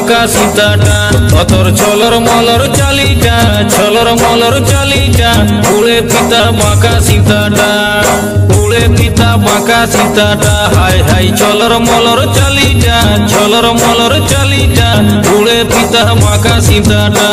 বাঁকা সীতাটা অতর ছলর মলর চালিটা ছলর মলর চালিটা উড়ে পিতা বাঁকা সীতাটা উড়ে পিতা বাঁকা সীতাটা হাই হাই ছলর মলর চালিটা ছলর মলর চালিটা উড়ে পিতা বাঁকা সীতাটা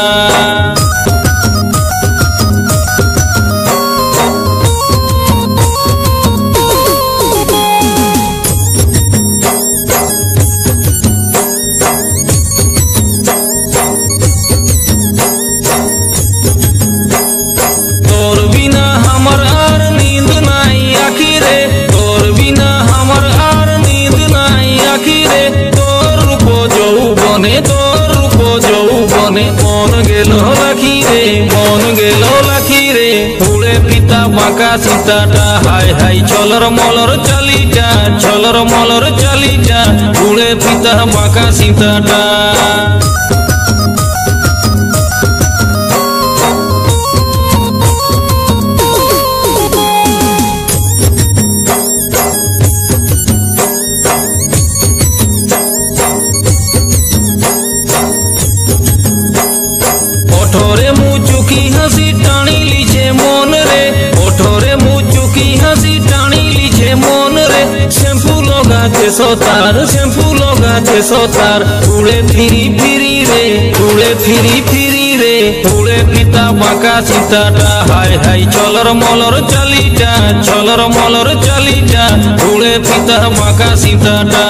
মন গেল লাখি রে উড়ে পিতা বাঁকা সীতাটা হাই হাই ছলর মলর চালিটা ছলর মলর চালিটা উড়ে পিতা বাঁকা সীতাটা ओठोरे मुचुकी हंसी टाणी लीछे मन रे ओठोरे मुचुकी हंसी टाणी लीछे मन रे शैम्पू लगाते सोतार उड़े फिरी रे उड़े पिता बाँका सीताटा हाय हाय छलर मलर चालिटा छलर मलर चालिटा उड़े पिता बाँका सीताटा